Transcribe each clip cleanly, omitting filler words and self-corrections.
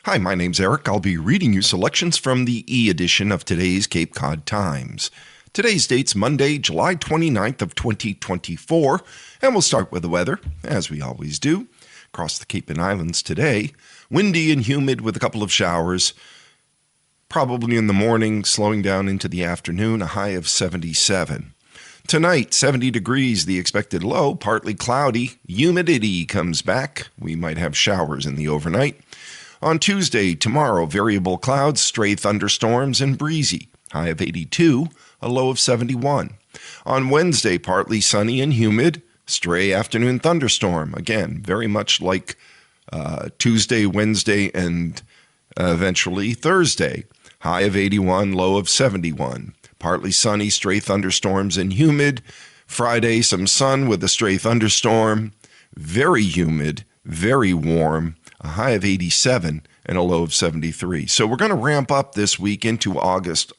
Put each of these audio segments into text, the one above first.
Hi, my name's Eric. I'll be reading you selections from the e-edition of today's Cape Cod Times. Today's date's Monday, July 29th of 2024, and we'll start with the weather, as we always do. Across the Cape and Islands today, windy and humid with a couple of showers, probably in the morning, slowing down into the afternoon, a high of 77. Tonight, 70 degrees, the expected low, partly cloudy, humidity comes back. We might have showers in the overnight. On Tuesday, tomorrow, variable clouds, stray thunderstorms, and breezy. High of 82, a low of 71. On Wednesday, partly sunny and humid, stray afternoon thunderstorm. Again, very much like Tuesday, Wednesday, and eventually Thursday. High of 81, low of 71. Partly sunny, stray thunderstorms, and humid. Friday, some sun with a stray thunderstorm. Very humid, very warm. A high of 87 and a low of 73. So we're going to ramp up this week into August,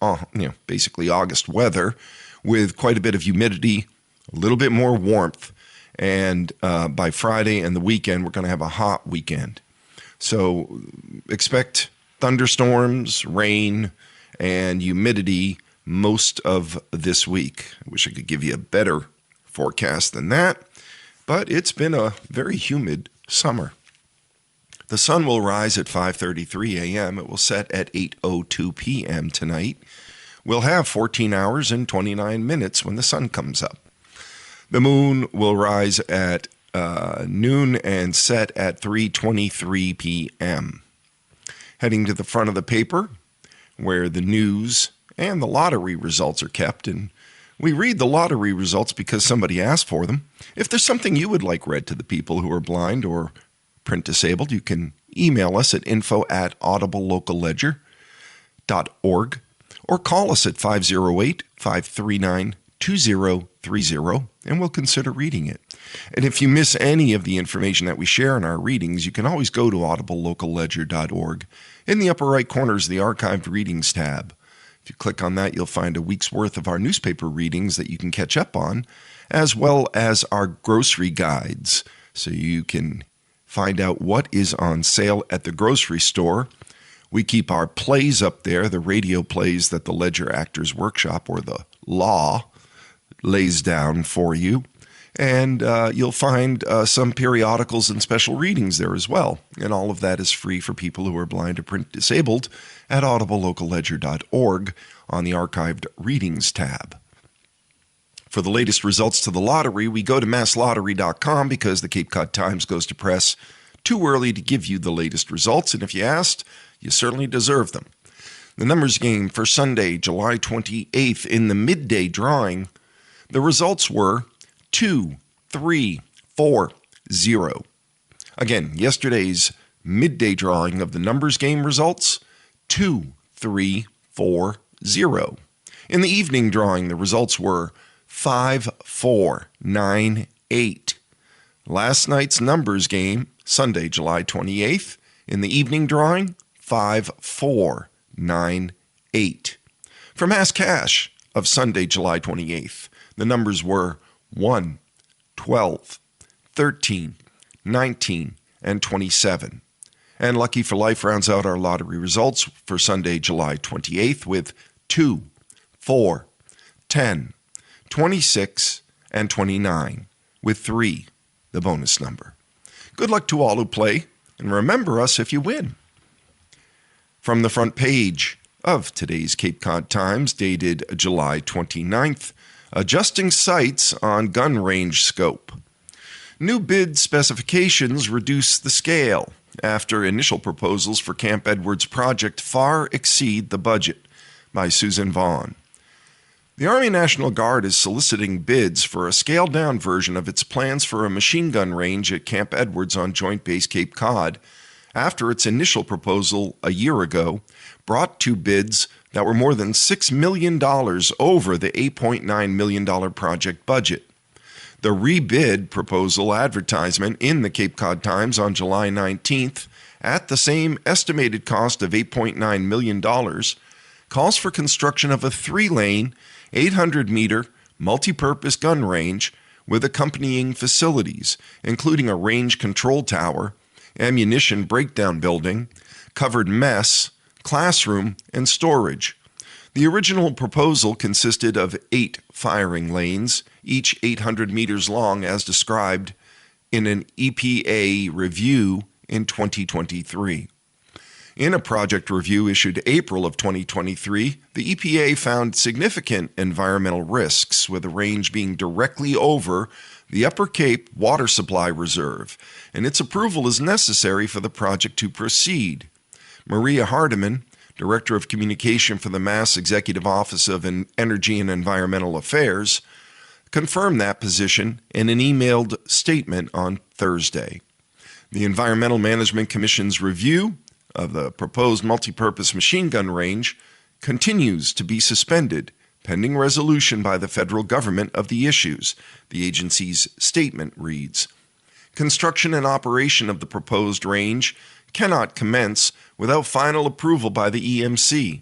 basically August weather with quite a bit of humidity, a little bit more warmth. And by Friday and the weekend, we're going to have a hot weekend. So expect thunderstorms, rain, and humidity most of this week. I wish I could give you a better forecast than that, but it's been a very humid summer. The sun will rise at 5:33 a.m. It will set at 8:02 p.m. tonight. We'll have 14 hours and 29 minutes when the sun comes up. The moon will rise at noon and set at 3:23 p.m. Heading to the front of the paper, where the news and the lottery results are kept, and we read the lottery results because somebody asked for them. If there's something you would like read to the people who are blind or print disabled, you can email us at info@audiblelocalledger.org or call us at 508-539-2030 and we'll consider reading it. And if you miss any of the information that we share in our readings, you can always go to audiblelocalledger.org. In the upper right corner is the Archived Readings tab. If you click on that, you'll find a week's worth of our newspaper readings that you can catch up on, as well as our grocery guides, so you can find out what is on sale at the grocery store. We keep our plays up there, the radio plays that the Ledger Actors Workshop or the Law lays down for you. And you'll find some periodicals and special readings there as well. And all of that is free for people who are blind or print disabled at audiblelocalledger.org on the Archived Readings tab. For the latest results to the lottery, we go to masslottery.com because the Cape Cod Times goes to press too early to give you the latest results, and if you asked, you certainly deserve them. The numbers game for Sunday, July 28th, in the midday drawing, the results were 2, 3, 4, 0. Again, yesterday's midday drawing of the numbers game results, 2, 3, 4, 0. In the evening drawing, the results were 5, 4, 9, 8. Last night's numbers game, Sunday, July 28th, in the evening drawing, 5, 4, 9, 8. For Mass Cash of Sunday, July 28th, the numbers were 1, 12, 13, 19, and 27. And Lucky for Life rounds out our lottery results for Sunday, July 28th with 2, 4, 10, 26, and 29, with 3, the bonus number. Good luck to all who play, and remember us if you win. From the front page of today's Cape Cod Times, dated July 29th, adjusting sights on gun range scope. New bid specifications reduce the scale after initial proposals for Camp Edwards project far exceed the budget, by Susan Vaughn. The Army National Guard is soliciting bids for a scaled-down version of its plans for a machine gun range at Camp Edwards on Joint Base Cape Cod after its initial proposal a year ago brought two bids that were more than $6 million over the $8.9 million project budget. The rebid proposal advertisement in the Cape Cod Times on July 19th at the same estimated cost of $8.9 million calls for construction of a 3-lane, 800-meter, multi-purpose gun range with accompanying facilities, including a range control tower, ammunition breakdown building, covered mess, classroom, and storage. The original proposal consisted of 8 firing lanes, each 800 meters long as described in an EPA review in 2023. In a project review issued April of 2023, the EPA found significant environmental risks, with the range being directly over the Upper Cape Water Supply Reserve, and its approval is necessary for the project to proceed. Maria Hardiman, Director of Communication for the Mass Executive Office of Energy and Environmental Affairs, confirmed that position in an emailed statement on Thursday. The Environmental Management Commission's review of the proposed multipurpose machine gun range continues to be suspended pending resolution by the federal government of the issues, the agency's statement reads. Construction and operation of the proposed range cannot commence without final approval by the EMC.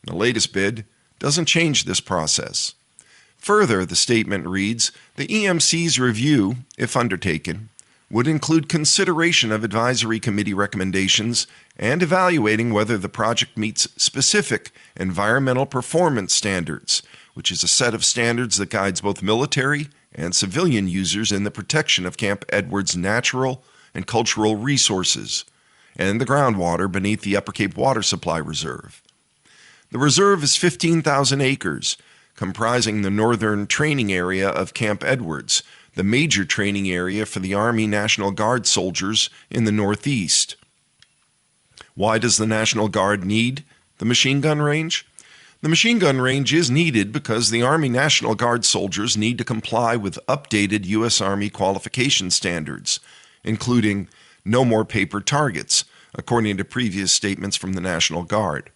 The latest bid doesn't change this process. Further, the statement reads, the EMC's review, if undertaken, would include consideration of advisory committee recommendations and evaluating whether the project meets specific environmental performance standards, which is a set of standards that guides both military and civilian users in the protection of Camp Edward's natural and cultural resources and the groundwater beneath the Upper Cape Water Supply Reserve. The reserve is 15,000 acres, comprising the northern training area of Camp Edwards, the major training area for the Army National Guard soldiers in the Northeast. Why does the National Guard need the machine gun range? The machine gun range is needed because the Army National Guard soldiers need to comply with updated U.S. Army qualification standards, including no more paper targets, according to previous statements from the National Guard.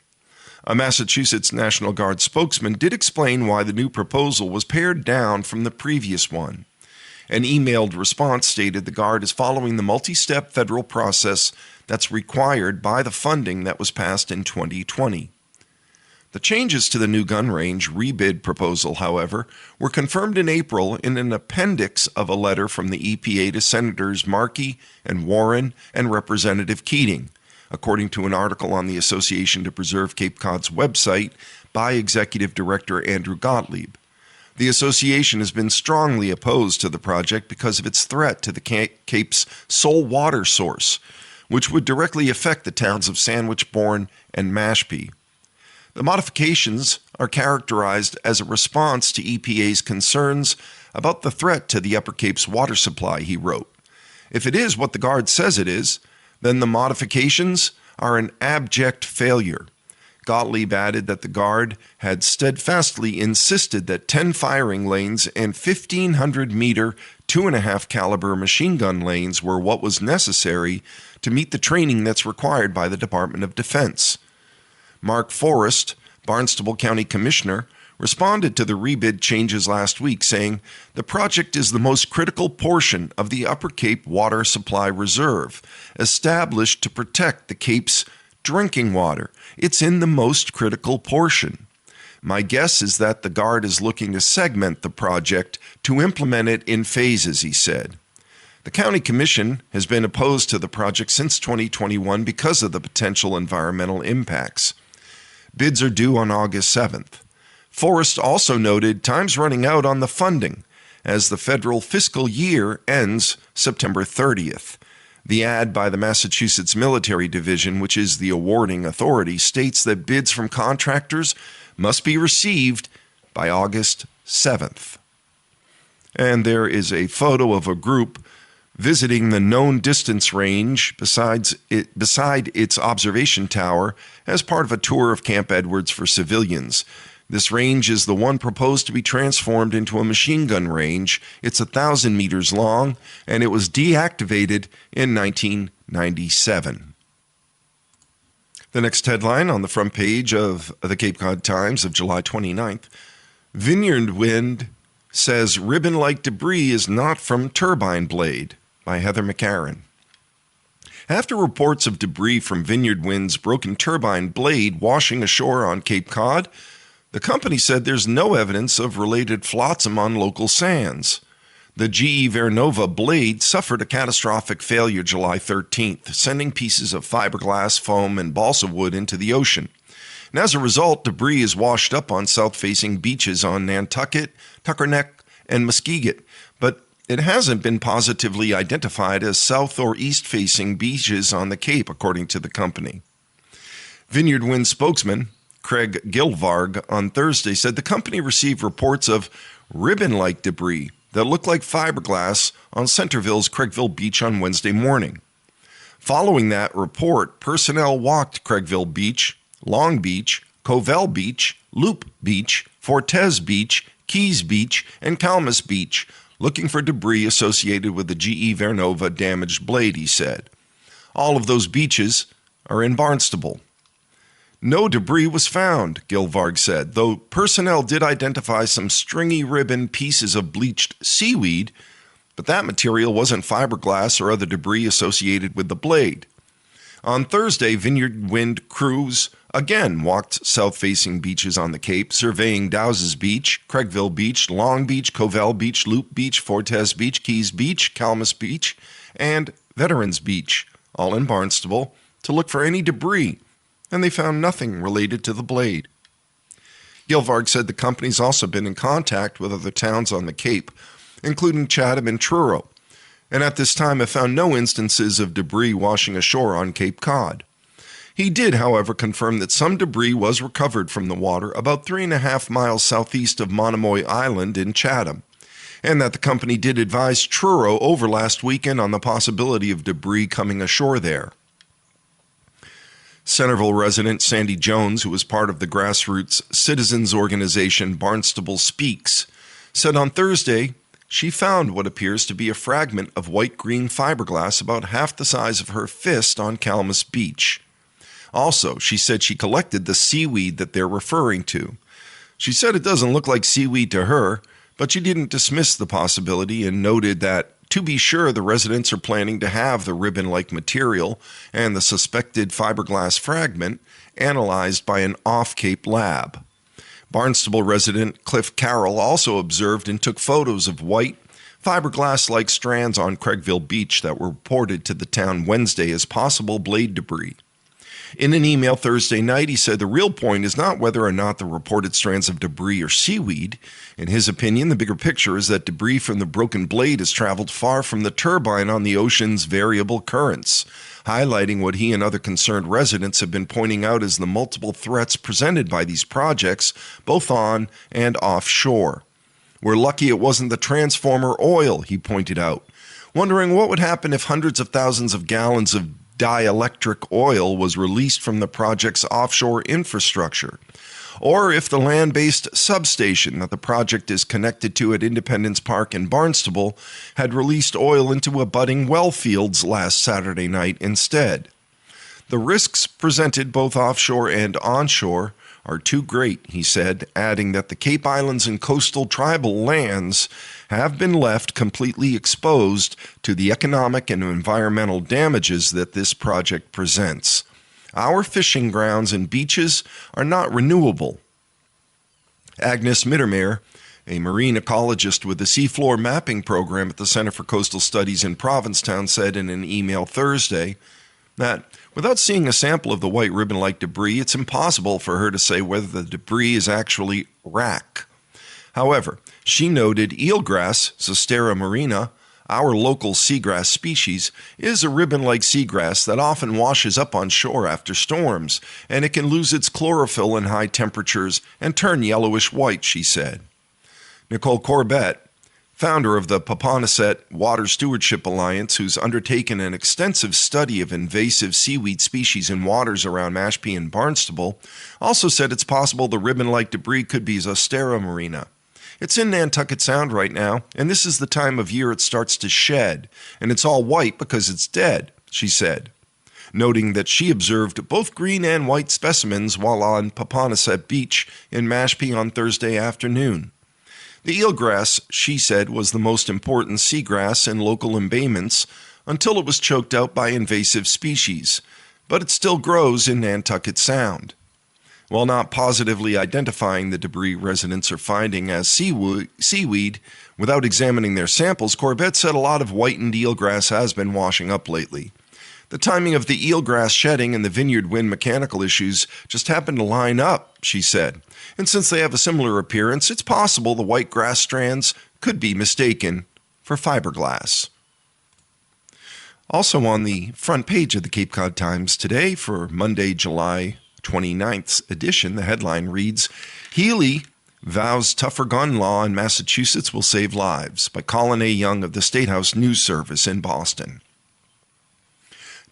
A Massachusetts National Guard spokesman did explain why the new proposal was pared down from the previous one. An emailed response stated the Guard is following the multi-step federal process that's required by the funding that was passed in 2020. The changes to the new gun range rebid proposal, however, were confirmed in April in an appendix of a letter from the EPA to Senators Markey and Warren and Representative Keating, according to an article on the Association to Preserve Cape Cod's website by Executive Director Andrew Gottlieb. The association has been strongly opposed to the project because of its threat to the Cape's sole water source, which would directly affect the towns of Sandwich, Bourne, and Mashpee. The modifications are characterized as a response to EPA's concerns about the threat to the Upper Cape's water supply, he wrote. If it is what the Guard says it is, then the modifications are an abject failure. Gottlieb added that the Guard had steadfastly insisted that 10 firing lanes and 1,500-meter 2.5 caliber machine gun lanes were what was necessary to meet the training that's required by the Department of Defense. Mark Forrest, Barnstable County Commissioner, responded to the rebid changes last week, saying, the project is the most critical portion of the Upper Cape Water Supply Reserve, established to protect the Cape's drinking water. It's in the most critical portion. My guess is that the Guard is looking to segment the project to implement it in phases, he said. The County Commission has been opposed to the project since 2021 because of the potential environmental impacts. Bids are due on August 7th. Forrest also noted time's running out on the funding as the federal fiscal year ends September 30th. The ad by the Massachusetts Military Division, which is the awarding authority, states that bids from contractors must be received by August 7th. And there is a photo of a group visiting the known distance range beside its observation tower as part of a tour of Camp Edwards for civilians. This range is the one proposed to be transformed into a machine gun range. It's 1,000 meters long, and it was deactivated in 1997. The next headline on the front page of the Cape Cod Times of July 29th, Vineyard Wind says ribbon-like debris is not from turbine blade, by Heather McCarran. After reports of debris from Vineyard Wind's broken turbine blade washing ashore on Cape Cod, the company said there's no evidence of related flotsam on local sands. The GE Vernova blade suffered a catastrophic failure July 13th, sending pieces of fiberglass, foam, and balsa wood into the ocean. And as a result, debris is washed up on south-facing beaches on Nantucket, Tuckerneck, and Muskeget, but it hasn't been positively identified as south or east-facing beaches on the Cape, according to the company. Vineyard Wind spokesman Craig Gilvarg on Thursday said the company received reports of ribbon-like debris that looked like fiberglass on Centerville's Craigville Beach on Wednesday morning. Following that report, personnel walked Craigville Beach, Long Beach, Covell Beach, Loop Beach, Fortes Beach, Keys Beach, and Calmus Beach, looking for debris associated with the GE Vernova damaged blade, he said. All of those beaches are in Barnstable. No debris was found, Gilvarg said, though personnel did identify some stringy ribbon pieces of bleached seaweed, but that material wasn't fiberglass or other debris associated with the blade. On Thursday, Vineyard Wind crews again walked south-facing beaches on the Cape, surveying Dowses Beach, Craigville Beach, Long Beach, Covell Beach, Loop Beach, Fortes Beach, Keys Beach, Calmus Beach, and Veterans Beach, all in Barnstable, to look for any debris, and they found nothing related to the blade. Gilvarg said the company's also been in contact with other towns on the Cape, including Chatham and Truro, and at this time have found no instances of debris washing ashore on Cape Cod. He did, however, confirm that some debris was recovered from the water about 3.5 miles southeast of Monomoy Island in Chatham, and that the company did advise Truro over last weekend on the possibility of debris coming ashore there. Centerville resident Sandy Jones, who was part of the grassroots citizens organization Barnstable Speaks, said on Thursday she found what appears to be a fragment of white-green fiberglass about half the size of her fist on Calmus Beach. Also, she said she collected the seaweed that they're referring to. She said it doesn't look like seaweed to her, but she didn't dismiss the possibility and noted that, to be sure, the residents are planning to have the ribbon-like material and the suspected fiberglass fragment analyzed by an off-Cape lab. Barnstable resident Cliff Carroll also observed and took photos of white, fiberglass-like strands on Craigville Beach that were reported to the town Wednesday as possible blade debris. In an email Thursday night, he said the real point is not whether or not the reported strands of debris are seaweed. In his opinion, the bigger picture is that debris from the broken blade has traveled far from the turbine on the ocean's variable currents, highlighting what he and other concerned residents have been pointing out as the multiple threats presented by these projects, both on and offshore. We're lucky it wasn't the transformer oil, he pointed out, wondering what would happen if hundreds of thousands of gallons of dielectric oil was released from the project's offshore infrastructure, or if the land-based substation that the project is connected to at Independence Park in Barnstable had released oil into abutting well fields last Saturday night instead. The risks presented both offshore and onshore are too great, he said, adding that the Cape Islands and coastal tribal lands have been left completely exposed to the economic and environmental damages that this project presents. Our fishing grounds and beaches are not renewable. Agnes Mittermeier, a marine ecologist with the seafloor mapping program at the Center for Coastal Studies in Provincetown, said in an email Thursday that without seeing a sample of the white ribbon-like debris, it's impossible for her to say whether the debris is actually wrack. However, she noted eelgrass, Zostera marina, our local seagrass species, is a ribbon-like seagrass that often washes up on shore after storms, and it can lose its chlorophyll in high temperatures and turn yellowish-white, she said. Nicole Corbett, founder of the Paponeset Water Stewardship Alliance, who's undertaken an extensive study of invasive seaweed species in waters around Mashpee and Barnstable, also said it's possible the ribbon-like debris could be Zostera marina. It's in Nantucket Sound right now, and this is the time of year it starts to shed, and it's all white because it's dead, she said, noting that she observed both green and white specimens while on Paponeset Beach in Mashpee on Thursday afternoon. The eelgrass, she said, was the most important seagrass in local embayments until it was choked out by invasive species, but it still grows in Nantucket Sound. While not positively identifying the debris residents are finding as seaweed, without examining their samples, Corbett said a lot of whitened eelgrass has been washing up lately. The timing of the eelgrass shedding and the vineyard wind mechanical issues just happened to line up, she said. And since they have a similar appearance, it's possible the white grass strands could be mistaken for fiberglass. Also on the front page of the Cape Cod Times today for Monday, July 29th edition, the headline reads, Healy vows tougher gun law in Massachusetts will save lives, by Colin A. Young of the State House News Service in Boston.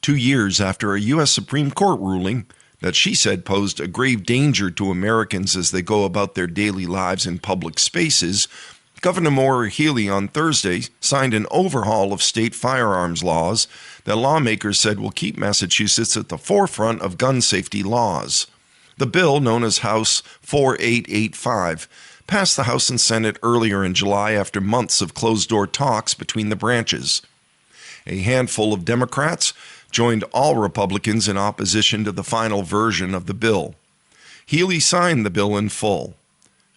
2 years after a U.S. Supreme Court ruling that she said posed a grave danger to Americans as they go about their daily lives in public spaces, Governor Maura Healey on Thursday signed an overhaul of state firearms laws that lawmakers said will keep Massachusetts at the forefront of gun safety laws. The bill, known as House 4885, passed the House and Senate earlier in July after months of closed-door talks between the branches. A handful of Democrats joined all Republicans in opposition to the final version of the bill. Healey signed the bill in full,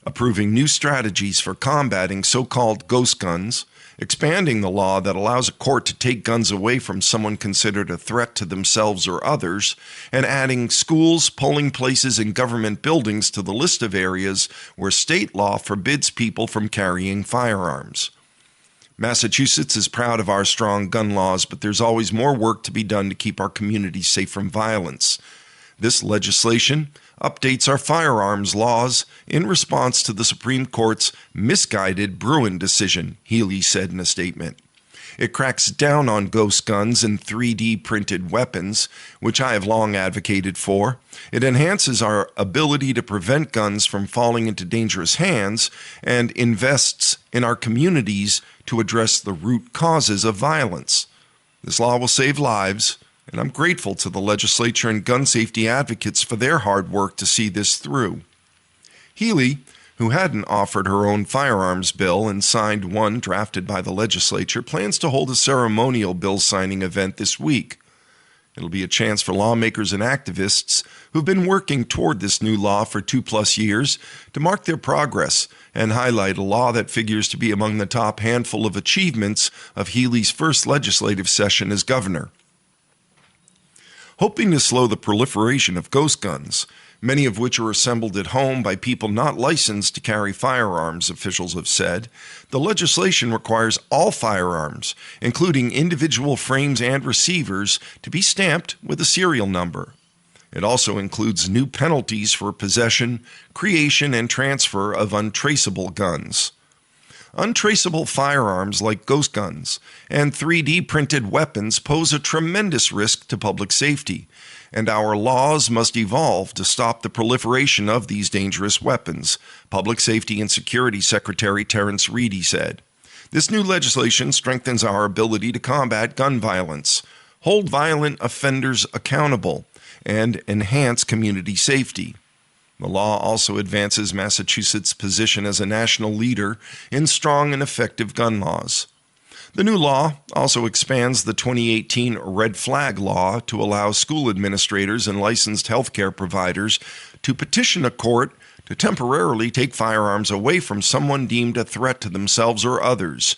approving new strategies for combating so-called ghost guns, expanding the law that allows a court to take guns away from someone considered a threat to themselves or others, and adding schools, polling places, and government buildings to the list of areas where state law forbids people from carrying firearms. Massachusetts is proud of our strong gun laws, but there's always more work to be done to keep our communities safe from violence. This legislation updates our firearms laws in response to the Supreme Court's misguided Bruin decision, Healey said in a statement. It cracks down on ghost guns and 3D printed weapons, which I have long advocated for. It enhances our ability to prevent guns from falling into dangerous hands and invests in our communities to address the root causes of violence. This law will save lives, and I'm grateful to the legislature and gun safety advocates for their hard work to see this through. Healey, who hadn't offered her own firearms bill and signed one drafted by the legislature, plans to hold a ceremonial bill signing event this week. It'll be a chance for lawmakers and activists who've been working toward this new law for 2+ years to mark their progress and highlight a law that figures to be among the top handful of achievements of Healey's first legislative session as governor. Hoping to slow the proliferation of ghost guns, many of which are assembled at home by people not licensed to carry firearms, officials have said, the legislation requires all firearms, including individual frames and receivers, to be stamped with a serial number. It also includes new penalties for possession, creation, and transfer of untraceable guns. Untraceable firearms like ghost guns and 3D printed weapons pose a tremendous risk to public safety, and our laws must evolve to stop the proliferation of these dangerous weapons, Public Safety and Security Secretary Terrence Reedy said. This new legislation strengthens our ability to combat gun violence, hold violent offenders accountable, and enhance community safety. The law also advances Massachusetts' position as a national leader in strong and effective gun laws. The new law also expands the 2018 Red Flag Law to allow school administrators and licensed healthcare providers to petition a court to temporarily take firearms away from someone deemed a threat to themselves or others.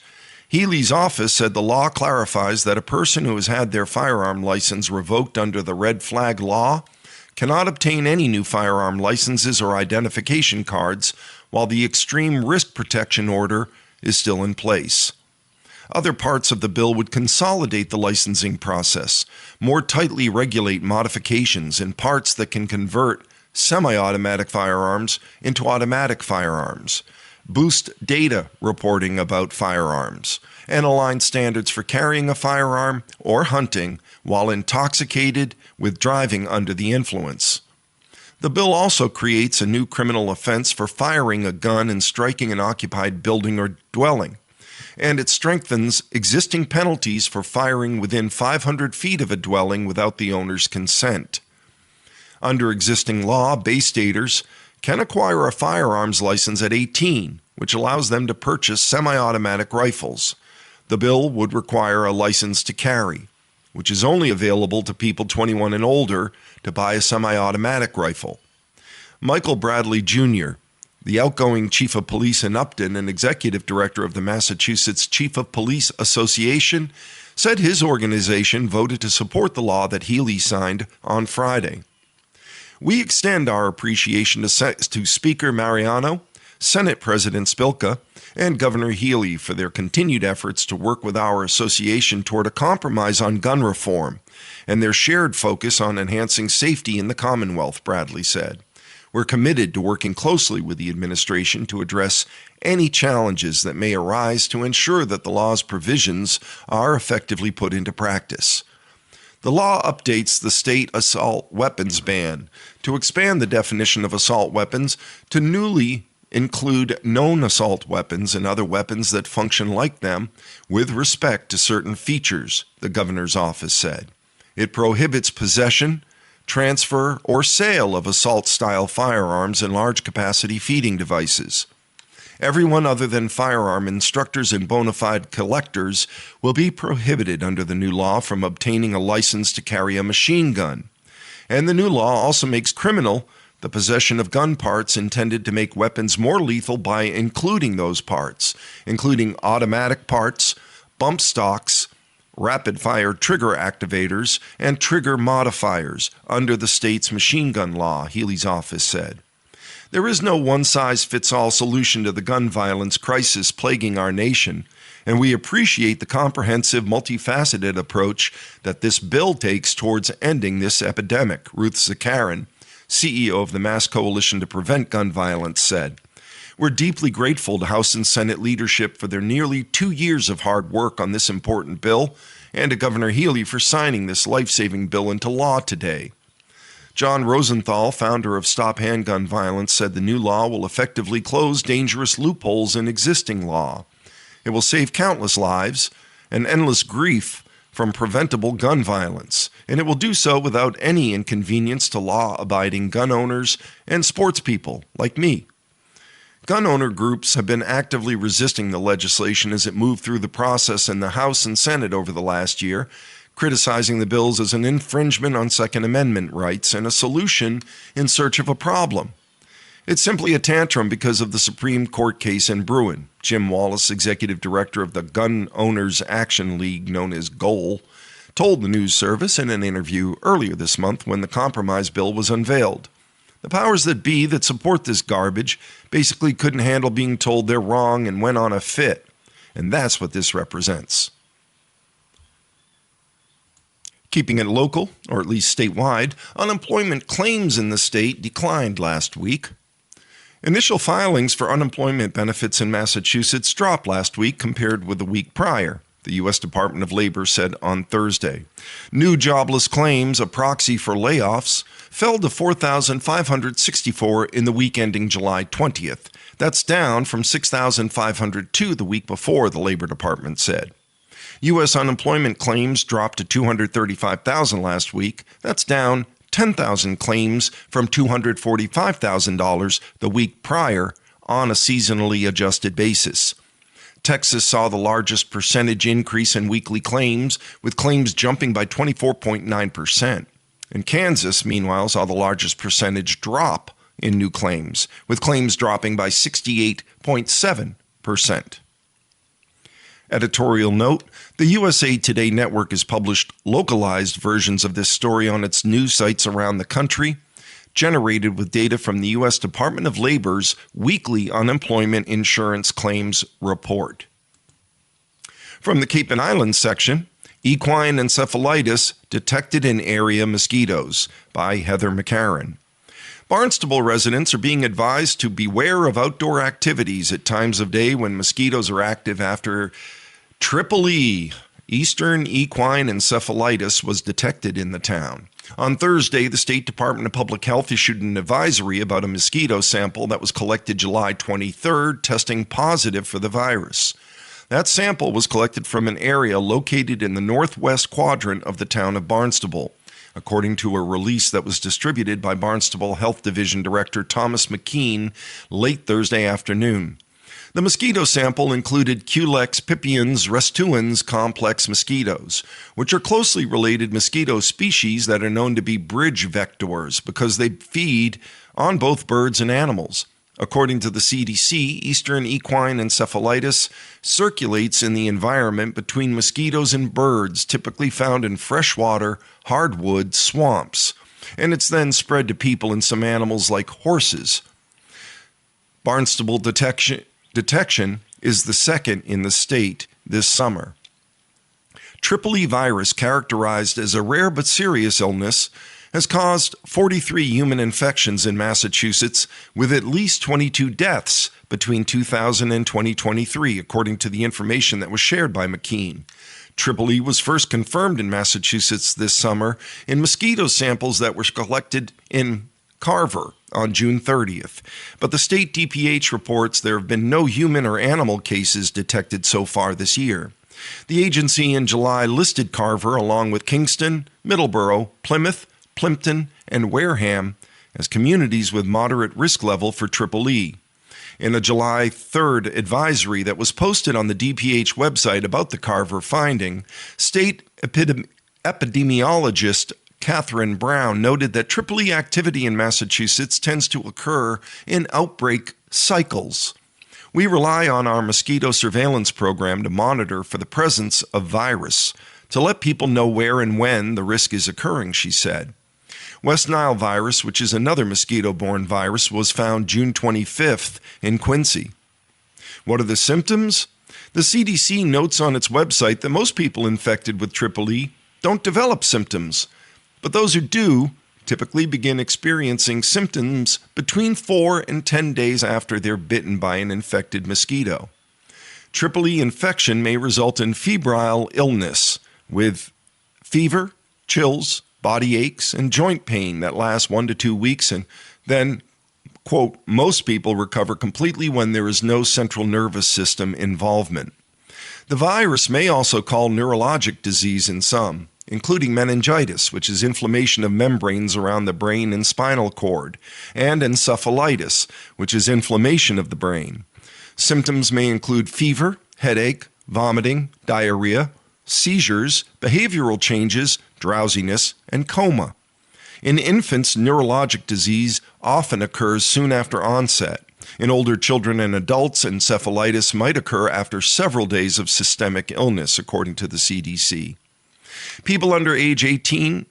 Healey's office said the law clarifies that a person who has had their firearm license revoked under the Red Flag Law cannot obtain any new firearm licenses or identification cards while the extreme risk protection order is still in place. Other parts of the bill would consolidate the licensing process, more tightly regulate modifications in parts that can convert semi-automatic firearms into automatic firearms, boost data reporting about firearms, and align standards for carrying a firearm or hunting while intoxicated with driving under the influence. The bill also creates a new criminal offense for firing a gun and striking an occupied building or dwelling, and it strengthens existing penalties for firing within 500 feet of a dwelling without the owner's consent. Under existing law, Bay Staters can acquire a firearms license at 18, which allows them to purchase semi-automatic rifles. The bill would require a license to carry, which is only available to people 21 and older to buy a semi-automatic rifle. Michael Bradley Jr., the outgoing chief of police in Upton and executive director of the Massachusetts Chief of Police Association, said his organization voted to support the law that Healy signed on Friday. We extend our appreciation to Speaker Mariano, Senate President Spilka, and Governor Healy for their continued efforts to work with our association toward a compromise on gun reform and their shared focus on enhancing safety in the Commonwealth, Bradley said. We're committed to working closely with the administration to address any challenges that may arise to ensure that the law's provisions are effectively put into practice. The law updates the state assault weapons ban to expand the definition of assault weapons to newly include known assault weapons and other weapons that function like them with respect to certain features, the governor's office said. It prohibits possession, transfer, or sale of assault-style firearms and large-capacity feeding devices. Everyone other than firearm instructors and bona fide collectors will be prohibited under the new law from obtaining a license to carry a machine gun. And the new law also makes criminal the possession of gun parts intended to make weapons more lethal by including those parts, including automatic parts, bump stocks, rapid-fire trigger activators, and trigger modifiers under the state's machine gun law, Healy's office said. There is no one-size-fits-all solution to the gun violence crisis plaguing our nation, and we appreciate the comprehensive, multifaceted approach that this bill takes towards ending this epidemic, Ruth Zakarin, CEO of the Mass Coalition to Prevent Gun Violence, said. We're deeply grateful to House and Senate leadership for their nearly 2 years of hard work on this important bill and to Governor Healy for signing this life-saving bill into law today. John Rosenthal, founder of Stop Handgun Violence, said the new law will effectively close dangerous loopholes in existing law. It will save countless lives and endless grief from preventable gun violence, and it will do so without any inconvenience to law-abiding gun owners and sports people like me. Gun owner groups have been actively resisting the legislation as it moved through the process in the House and Senate over the last year, criticizing the bills as an infringement on Second Amendment rights and a solution in search of a problem. It's simply a tantrum because of the Supreme Court case in Bruin. Jim Wallace, executive director of the Gun Owners Action League, known as GOAL, told the news service in an interview earlier this month when the compromise bill was unveiled. The powers that be that support this garbage basically couldn't handle being told they're wrong and went on a fit. And that's what this represents. Keeping it local, or at least statewide, unemployment claims in the state declined last week. Initial filings for unemployment benefits in Massachusetts dropped last week compared with the week prior, the U.S. Department of Labor said on Thursday. New jobless claims, a proxy for layoffs, fell to 4,564 in the week ending July 20th. That's down from 6,502 the week before, the Labor Department said. U.S. unemployment claims dropped to 235,000 last week. That's down 10,000 claims from $245,000 the week prior on a seasonally adjusted basis. Texas saw the largest percentage increase in weekly claims, with claims jumping by 24.9%. And Kansas, meanwhile, saw the largest percentage drop in new claims, with claims dropping by 68.7%. Editorial note, the USA Today Network has published localized versions of this story on its news sites around the country, generated with data from the U.S. Department of Labor's weekly unemployment insurance claims report. From the Cape and Islands section, equine encephalitis detected in area mosquitoes by Heather McCarran. Barnstable residents are being advised to beware of outdoor activities at times of day when mosquitoes are active after Triple E, Eastern equine encephalitis, was detected in the town. On Thursday, the State Department of Public Health issued an advisory about a mosquito sample that was collected July 23rd, testing positive for the virus. That sample was collected from an area located in the northwest quadrant of the town of Barnstable, according to a release that was distributed by Barnstable Health Division Director Thomas McKean late Thursday afternoon. The mosquito sample included Culex pipiens restuans complex mosquitoes, which are closely related mosquito species that are known to be bridge vectors because they feed on both birds and animals. According to the CDC, eastern equine encephalitis circulates in the environment between mosquitoes and birds, typically found in freshwater, hardwood swamps, and it's then spread to people and some animals like horses. Barnstable detection is the second in the state this summer. Triple E virus, characterized as a rare but serious illness, has caused 43 human infections in Massachusetts, with at least 22 deaths between 2000 and 2023, according to the information that was shared by McKean. Triple E was first confirmed in Massachusetts this summer in mosquito samples that were collected in Carver on June 30th. But the state DPH reports there have been no human or animal cases detected so far this year. The agency in July listed Carver along with Kingston, Middleborough, Plymouth, Plimpton, and Wareham as communities with moderate risk level for Triple E. In a July 3rd advisory that was posted on the DPH website about the Carver finding, state epidemiologist Catherine Brown noted that Triple E activity in Massachusetts tends to occur in outbreak cycles. We rely on our mosquito surveillance program to monitor for the presence of virus, to let people know where and when the risk is occurring, she said. West Nile virus, which is another mosquito-borne virus, was found June 25th in Quincy. What are the symptoms? The CDC notes on its website that most people infected with Triple E don't develop symptoms, but those who do typically begin experiencing symptoms between 4 and 10 days after they're bitten by an infected mosquito. Triple E infection may result in febrile illness with fever, chills, body aches, and joint pain that lasts 1 to 2 weeks, and then, quote, most people recover completely when there is no central nervous system involvement. The virus may also cause neurologic disease in some, including meningitis, which is inflammation of membranes around the brain and spinal cord, and encephalitis, which is inflammation of the brain. Symptoms may include fever, headache, vomiting, diarrhea, seizures, behavioral changes, drowsiness, and coma. In infants, neurologic disease often occurs soon after onset. In older children and adults, encephalitis might occur after several days of systemic illness, according to the CDC. People under age 15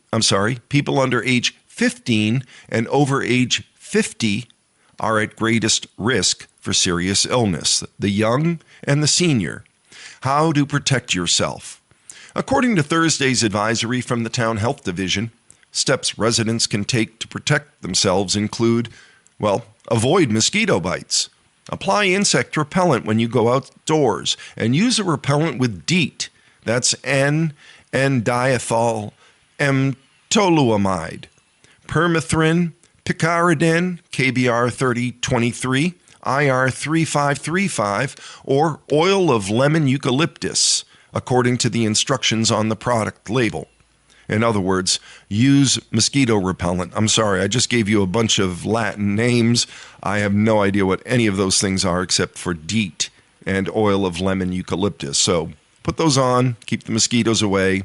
and over age 50 are at greatest risk for serious illness, the young and the senior. How to protect yourself. According to Thursday's advisory from the Town Health Division, steps residents can take to protect themselves include, avoid mosquito bites. Apply insect repellent when you go outdoors and use a repellent with DEET. That's N-diethyl toluamide, permethrin, picaridin, KBR 3023, IR 3535, or oil of lemon eucalyptus, according to the instructions on the product label. In other words, use mosquito repellent. I'm sorry, I just gave you a bunch of Latin names. I have no idea what any of those things are except for DEET and oil of lemon eucalyptus. So put those on, keep the mosquitoes away.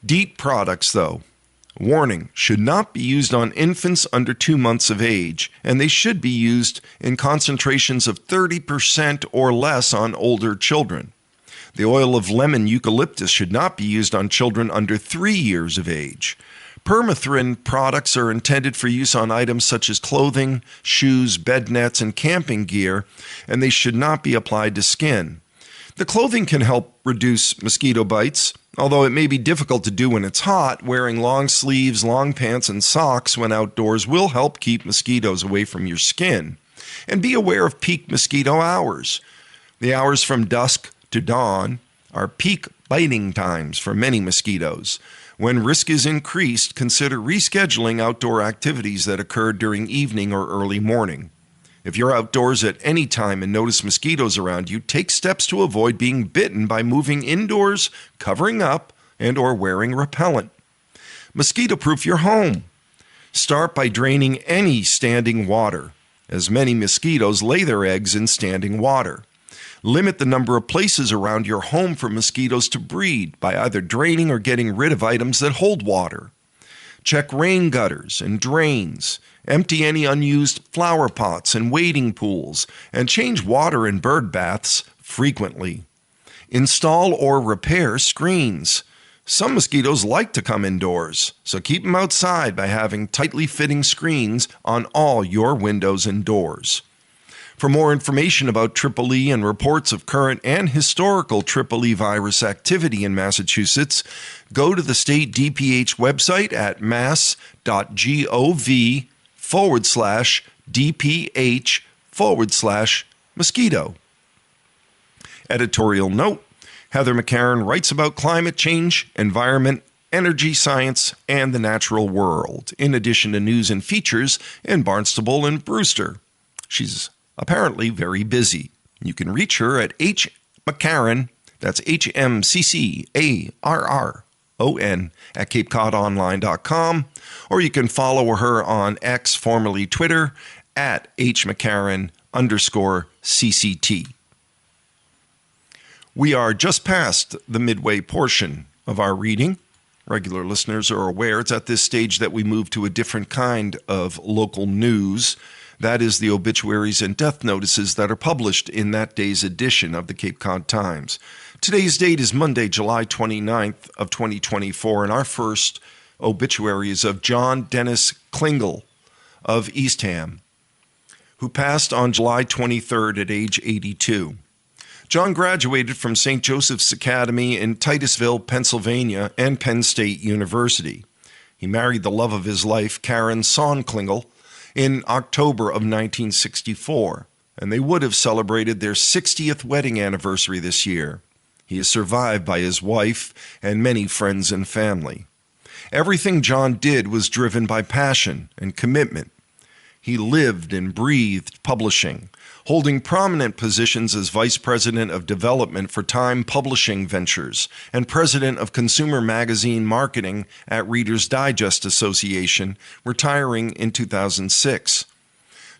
DEET products, though, warning, should not be used on infants under 2 months of age, and they should be used in concentrations of 30% or less on older children. The oil of lemon eucalyptus should not be used on children under 3 years of age. Permethrin products are intended for use on items such as clothing, shoes, bed nets, and camping gear, and they should not be applied to skin. The clothing can help reduce mosquito bites, although it may be difficult to do when it's hot. Wearing long sleeves, long pants, and socks when outdoors will help keep mosquitoes away from your skin. And be aware of peak mosquito hours. The hours from dusk to dawn are peak biting times for many mosquitoes. When risk is increased, consider rescheduling outdoor activities that occur during evening or early morning. If you're outdoors at any time and notice mosquitoes around you, take steps to avoid being bitten by moving indoors, covering up, and or wearing repellent. Mosquito-proof your home. Start by draining any standing water. as many mosquitoes lay their eggs in standing water. Limit the number of places around your home for mosquitoes to breed by either draining or getting rid of items that hold water. Check rain gutters and drains. Empty any unused flower pots and wading pools, and change water in bird baths frequently. Install or repair screens. Some mosquitoes like to come indoors, so keep them outside by having tightly fitting screens on all your windows and doors. For more information about Triple E and reports of current and historical Triple E virus activity in Massachusetts, go to the state DPH website at mass.gov/DPH/mosquito. Editorial note: Heather McCarron writes about climate change, environment, energy, science, and the natural world, in addition to news and features in Barnstable and Brewster. She's apparently very busy. You can reach her at HMcCarron, that's HMCCARRON, at CapeCodOnline.com, or you can follow her on X, formerly Twitter, at HMcCarron_CCT. We are just past the midway portion of our reading. Regular listeners are aware it's at this stage that we move to a different kind of local news. That is the obituaries and death notices that are published in that day's edition of the Cape Cod Times. Today's date is Monday, July 29th of 2024, and our first obituary is of John Dennis Klingel of Eastham, who passed on July 23rd at age 82. John graduated from St. Joseph's Academy in Titusville, Pennsylvania, and Penn State University. He married the love of his life, Karen Son Klingel, in October of 1964, and they would have celebrated their 60th wedding anniversary this year. He is survived by his wife and many friends and family. Everything John did was driven by passion and commitment. He lived and breathed publishing, holding prominent positions as Vice President of Development for Time Publishing Ventures and President of Consumer Magazine Marketing at Reader's Digest Association, retiring in 2006.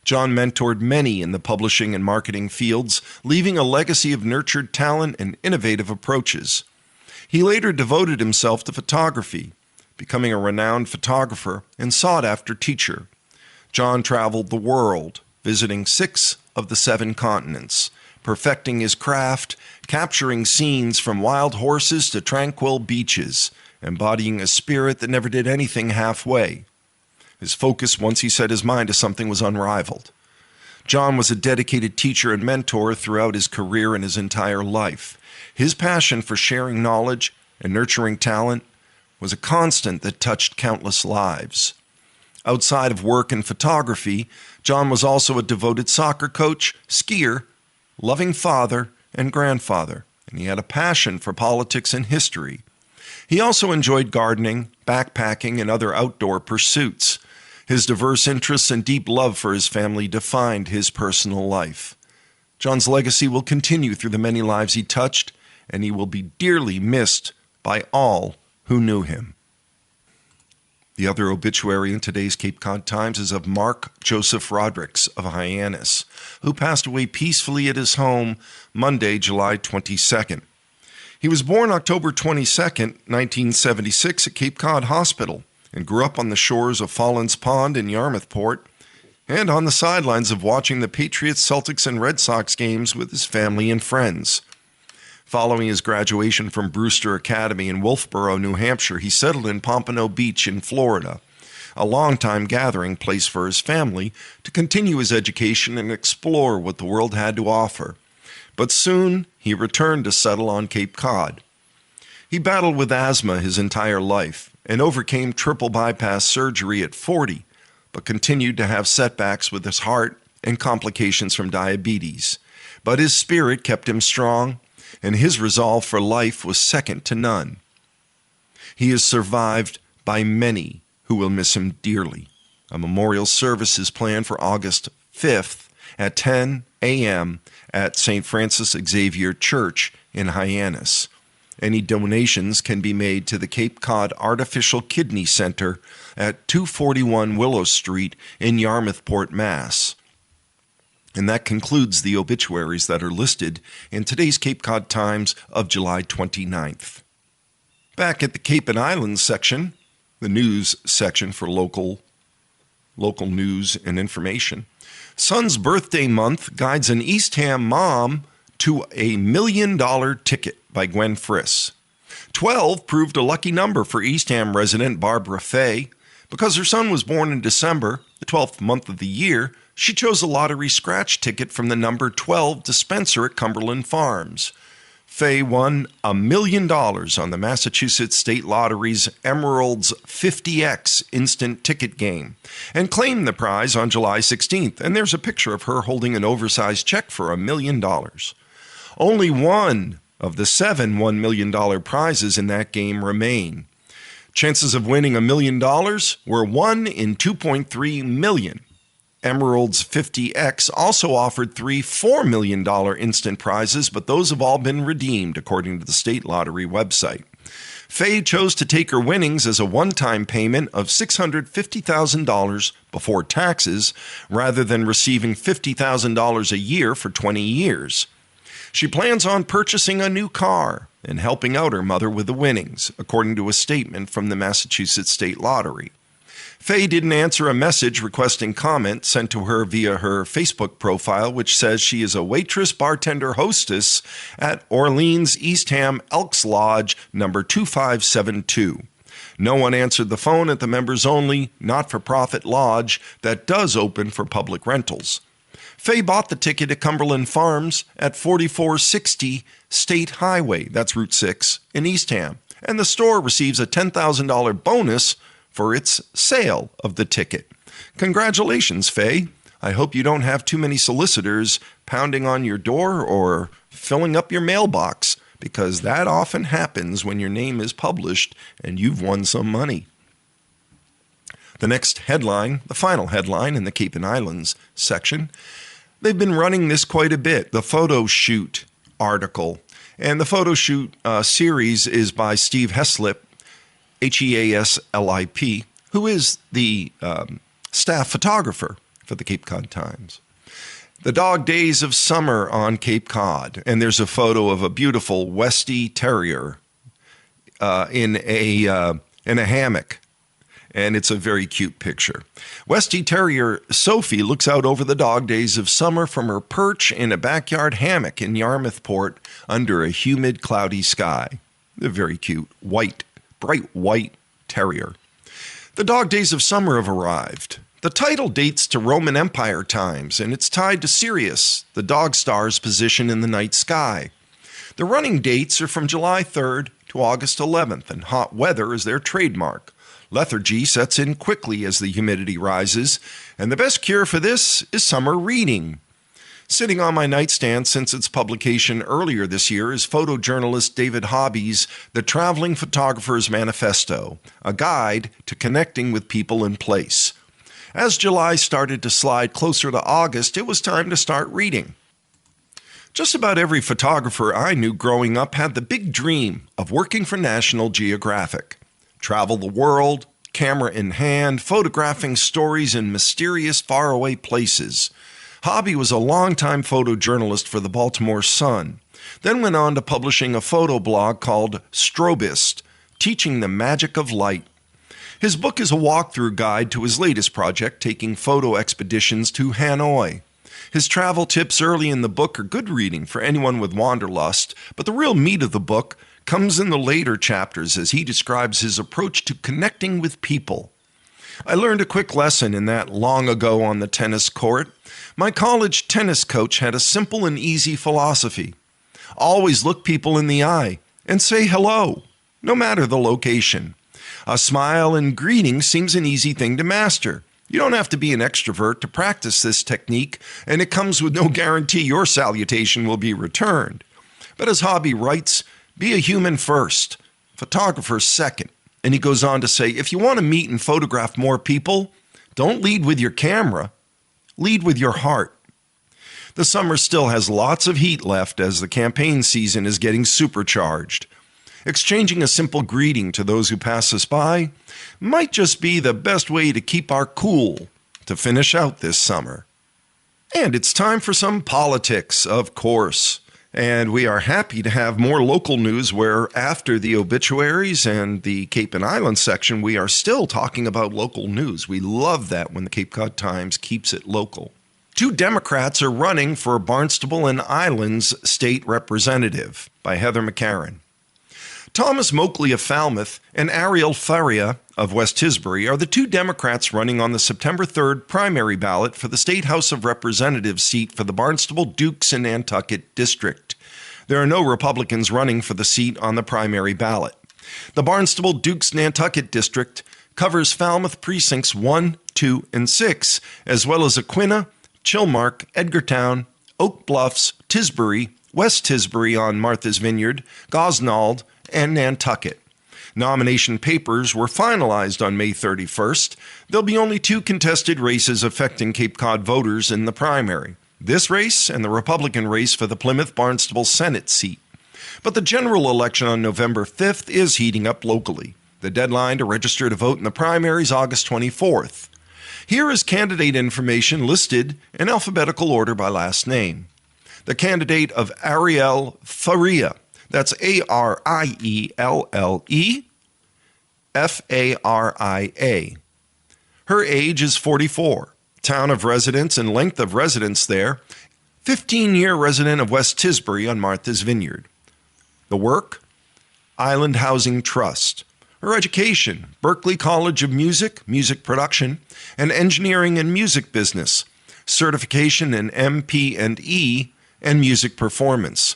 John mentored many in the publishing and marketing fields, leaving a legacy of nurtured talent and innovative approaches. He later devoted himself to photography, becoming a renowned photographer and sought-after teacher. John traveled the world, visiting 6 of the 7 continents, perfecting his craft, capturing scenes from wild horses to tranquil beaches, embodying a spirit that never did anything halfway. His focus, once he set his mind to something, was unrivaled. John was a dedicated teacher and mentor throughout his career and his entire life. His passion for sharing knowledge and nurturing talent was a constant that touched countless lives. Outside of work and photography, John was also a devoted soccer coach, skier, loving father, and grandfather, and he had a passion for politics and history. He also enjoyed gardening, backpacking, and other outdoor pursuits. His diverse interests and deep love for his family defined his personal life. John's legacy will continue through the many lives he touched, and he will be dearly missed by all who knew him. The other obituary in today's Cape Cod Times is of Mark Joseph Rodericks of Hyannis, who passed away peacefully at his home Monday, July 22nd. He was born October 22nd, 1976 at Cape Cod Hospital and grew up on the shores of Fallens Pond in Yarmouthport and on the sidelines of watching the Patriots, Celtics, and Red Sox games with his family and friends. Following his graduation from Brewster Academy in Wolfboro, New Hampshire, he settled in Pompano Beach in Florida, a longtime gathering place for his family to continue his education and explore what the world had to offer. But soon he returned to settle on Cape Cod. He battled with asthma his entire life and overcame triple bypass surgery at 40, but continued to have setbacks with his heart and complications from diabetes. But his spirit kept him strong, and his resolve for life was second to none. He is survived by many who will miss him dearly. A memorial service is planned for August 5th at 10 a.m. at St. Francis Xavier Church in Hyannis. Any donations can be made to the Cape Cod Artificial Kidney Center at 241 Willow Street in Yarmouthport, Mass. And that concludes the obituaries that are listed in today's Cape Cod Times of July 29th. Back at the Cape and Islands section, the news section for local news and information. Son's birthday month guides an Eastham mom to a $1 million ticket by Gwen Friss. 12 proved a lucky number for Eastham resident Barbara Fay. Because her son was born in December, the 12th month of the year, she chose a lottery scratch ticket from the number 12 dispenser at Cumberland Farms. Fay won $1 million on the Massachusetts State Lottery's Emerald's 50X instant ticket game and claimed the prize on July 16th. And there's a picture of her holding an oversized check for $1 million. Only one of the 7 $1 million prizes in that game remain. Chances of winning $1 million were 1 in 2.3 million. Emerald's 50X also offered 3 $4 million instant prizes, but those have all been redeemed, according to the state lottery website. Fay chose to take her winnings as a one-time payment of $650,000 before taxes, rather than receiving $50,000 a year for 20 years. She plans on purchasing a new car and helping out her mother with the winnings, according to a statement from the Massachusetts State Lottery. Fay didn't answer a message requesting comment sent to her via her Facebook profile, which says she is a waitress, bartender, hostess at Orleans Eastham Elks Lodge number 2572. No one answered the phone at the members-only, not-for-profit lodge that does open for public rentals. Fay bought the ticket at Cumberland Farms at 4460 State Highway, that's Route 6, in Eastham, and the store receives a $10,000 bonus for its sale of the ticket. Congratulations, Fay. I hope you don't have too many solicitors pounding on your door or filling up your mailbox, because that often happens when your name is published and you've won some money. The next headline, the final headline in the Cape and Islands section, they've been running this quite a bit, the photo shoot article. And the photo shoot series is by Steve Heslip, Heaslip, who is the staff photographer for the Cape Cod Times. The dog days of summer on Cape Cod, and there's a photo of a beautiful Westie Terrier in a hammock, and it's a very cute picture. Westie Terrier Sophie looks out over the dog days of summer from her perch in a backyard hammock in Yarmouth Port under a humid, cloudy sky. A very cute, bright white terrier. The dog days of summer have arrived. The title dates to Roman Empire times, and it's tied to Sirius, the dog star's position in the night sky. The running dates are from July 3rd to August 11th, and hot weather is their trademark. Lethargy sets in quickly as the humidity rises, and the best cure for this is summer reading. Sitting on my nightstand since its publication earlier this year is photojournalist David Hobby's The Traveling Photographer's Manifesto, a guide to connecting with people in place. As July started to slide closer to August, it was time to start reading. Just about every photographer I knew growing up had the big dream of working for National Geographic. Travel the world, camera in hand, photographing stories in mysterious, faraway places. Hobby was a longtime photojournalist for the Baltimore Sun, then went on to publishing a photo blog called Strobist, teaching the magic of light. His book is a walkthrough guide to his latest project, taking photo expeditions to Hanoi. His travel tips early in the book are good reading for anyone with wanderlust, but the real meat of the book comes in the later chapters as he describes his approach to connecting with people. I learned a quick lesson in that long ago on the tennis court. My college tennis coach had a simple and easy philosophy. Always look people in the eye and say hello, no matter the location. A smile and greeting seems an easy thing to master. You don't have to be an extrovert to practice this technique, and it comes with no guarantee your salutation will be returned. But as Hobby writes, be a human first, photographer second. And he goes on to say, if you want to meet and photograph more people, don't lead with your camera, lead with your heart. The summer still has lots of heat left as the campaign season is getting supercharged. Exchanging a simple greeting to those who pass us by might just be the best way to keep our cool to finish out this summer. And it's time for some politics, of course. And we are happy to have more local news where after the obituaries and the Cape and Island section, we are still talking about local news. We love that when the Cape Cod Times keeps it local. 2 Democrats are running for Barnstable and Islands State Representative by Heather McCarran. Thomas Moakley of Falmouth and Ariel Faria of West Tisbury are the 2 Democrats running on the September 3rd primary ballot for the State House of Representatives seat for the Barnstable, Dukes, and Nantucket District. There are no Republicans running for the seat on the primary ballot. The Barnstable, Dukes, Nantucket District covers Falmouth precincts 1, 2, and 6, as well as Aquina, Chilmark, Edgartown, Oak Bluffs, Tisbury, West Tisbury on Martha's Vineyard, Gosnold, and Nantucket. Nomination papers were finalized on May 31st. There'll be only 2 contested races affecting Cape Cod voters in the primary. This race and the Republican race for the Plymouth Barnstable Senate seat. But the general election on November 5th is heating up locally. The deadline to register to vote in the primary is August 24th. Here is candidate information listed in alphabetical order by last name. The candidate of Ariel Faria. That's Arielle Faria. Her age is 44. Town of residence and length of residence there, 15-year resident of West Tisbury on Martha's Vineyard. The work, Island Housing Trust. Her education, Berklee College of Music, music production, and engineering and music business. Certification in MP&E and music performance.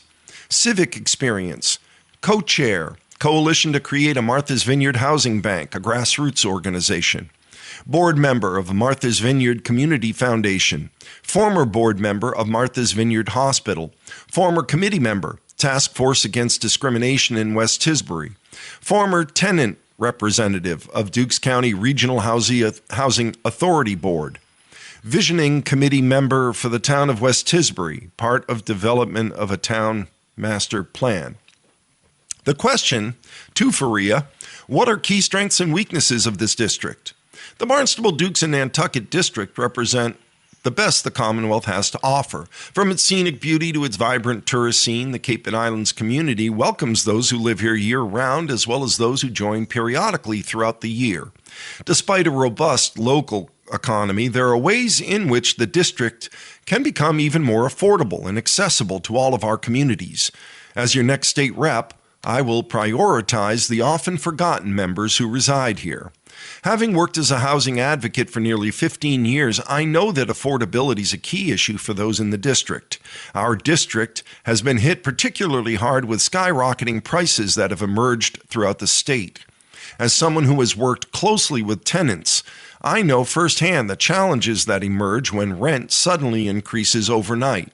Civic experience, co-chair, Coalition to create a Martha's Vineyard Housing Bank, a grassroots organization. Board member of Martha's Vineyard Community Foundation. Former board member of Martha's Vineyard Hospital. Former committee member, Task Force Against Discrimination in West Tisbury. Former tenant representative of Dukes County Regional Housing Authority Board. Visioning committee member for the town of West Tisbury, part of development of a town master plan. The question to Faria, what are key strengths and weaknesses of this district? The Barnstable, Dukes, and Nantucket District represent the best the Commonwealth has to offer. From its scenic beauty to its vibrant tourist scene, the Cape and Islands community welcomes those who live here year-round as well as those who join periodically throughout the year. Despite a robust local economy, there are ways in which the district can become even more affordable and accessible to all of our communities. As your next state rep, I will prioritize the often forgotten members who reside here. Having worked as a housing advocate for nearly 15 years, I know that affordability is a key issue for those in the district. Our district has been hit particularly hard with skyrocketing prices that have emerged throughout the state. As someone who has worked closely with tenants, I know firsthand the challenges that emerge when rent suddenly increases overnight.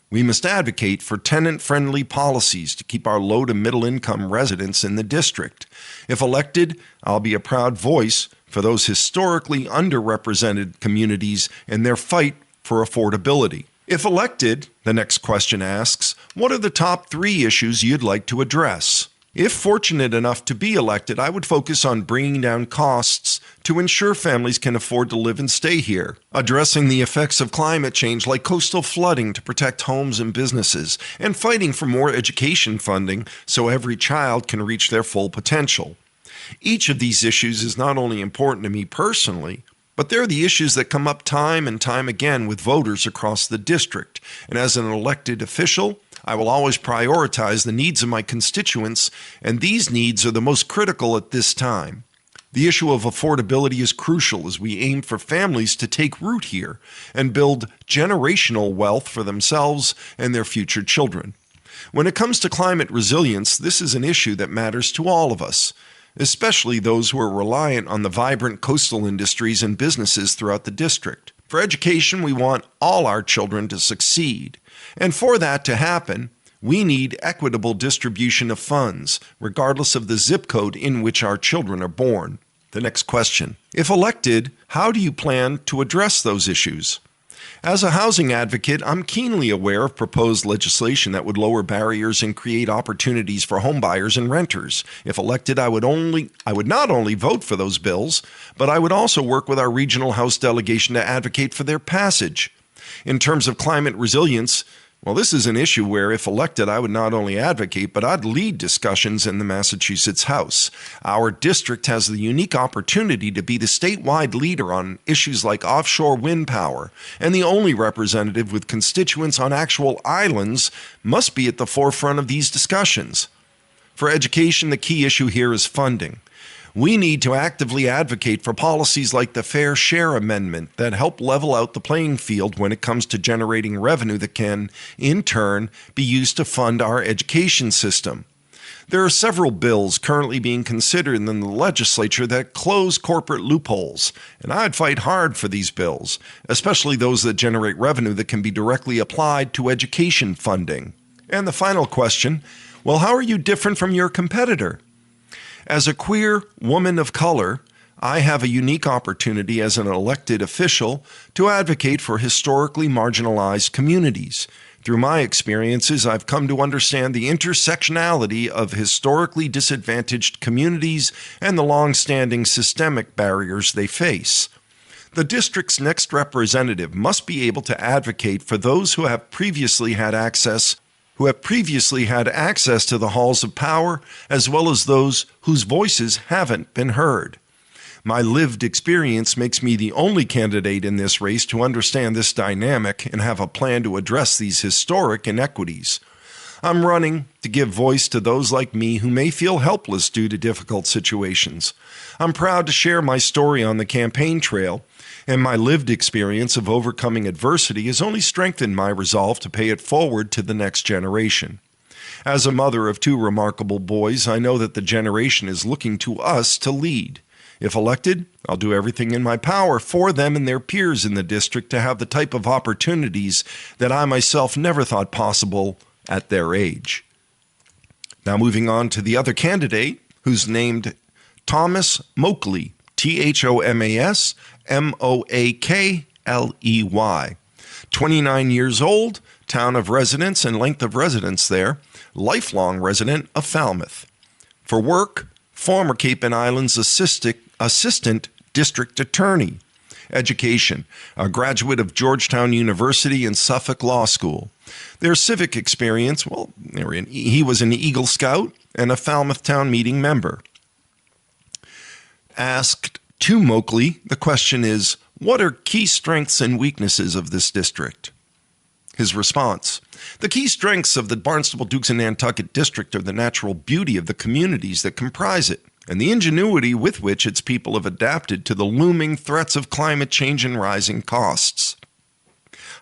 We must advocate for tenant-friendly policies to keep our low to middle-income residents in the district. If elected, I'll be a proud voice for those historically underrepresented communities in their fight for affordability. If elected, the next question asks, what are the top 3 issues you'd like to address? If fortunate enough to be elected, I would focus on bringing down costs to ensure families can afford to live and stay here, addressing the effects of climate change like coastal flooding to protect homes and businesses, and fighting for more education funding so every child can reach their full potential. Each of these issues is not only important to me personally, but they're the issues that come up time and time again with voters across the district. And as an elected official, I will always prioritize the needs of my constituents, and these needs are the most critical at this time. The issue of affordability is crucial as we aim for families to take root here and build generational wealth for themselves and their future children. When it comes to climate resilience, this is an issue that matters to all of us, especially those who are reliant on the vibrant coastal industries and businesses throughout the district. For education, we want all our children to succeed. And for that to happen, we need equitable distribution of funds, regardless of the zip code in which our children are born. The next question. If elected, how do you plan to address those issues? As a housing advocate, I'm keenly aware of proposed legislation that would lower barriers and create opportunities for homebuyers and renters. If elected, I would not only vote for those bills, but I would also work with our regional House delegation to advocate for their passage. In terms of climate resilience, well, this is an issue where, if elected, I would not only advocate, but I'd lead discussions in the Massachusetts House. Our district has the unique opportunity to be the statewide leader on issues like offshore wind power, and the only representative with constituents on actual islands must be at the forefront of these discussions. For education, the key issue here is funding. We need to actively advocate for policies like the Fair Share Amendment that help level out the playing field when it comes to generating revenue that can, in turn, be used to fund our education system. There are several bills currently being considered in the legislature that close corporate loopholes, and I'd fight hard for these bills, especially those that generate revenue that can be directly applied to education funding. And the final question, well, how are you different from your competitor? As a queer woman of color, I have a unique opportunity as an elected official to advocate for historically marginalized communities. Through my experiences, I've come to understand the intersectionality of historically disadvantaged communities and the long-standing systemic barriers they face. The district's next representative must be able to advocate for those who have previously had access to the halls of power, as well as those whose voices haven't been heard. My lived experience makes me the only candidate in this race to understand this dynamic and have a plan to address these historic inequities. I'm running to give voice to those like me who may feel helpless due to difficult situations. I'm proud to share my story on the campaign trail, and my lived experience of overcoming adversity has only strengthened my resolve to pay it forward to the next generation. As a mother of two remarkable boys, I know that the generation is looking to us to lead. If elected, I'll do everything in my power for them and their peers in the district to have the type of opportunities that I myself never thought possible at their age. Now moving on to the other candidate, who's named Thomas Moakley, Thomas Moakley, 29 years old, town of residence and length of residence there, lifelong resident of Falmouth. For work, former Cape and Islands assistant district attorney. Education, a graduate of Georgetown University and Suffolk Law School. Their civic experience, well, he was an Eagle Scout and a Falmouth Town Meeting member. Asked to Moakley, the question is, what are key strengths and weaknesses of this district? His response, the key strengths of the Barnstable, Dukes, and Nantucket district are the natural beauty of the communities that comprise it, and the ingenuity with which its people have adapted to the looming threats of climate change and rising costs.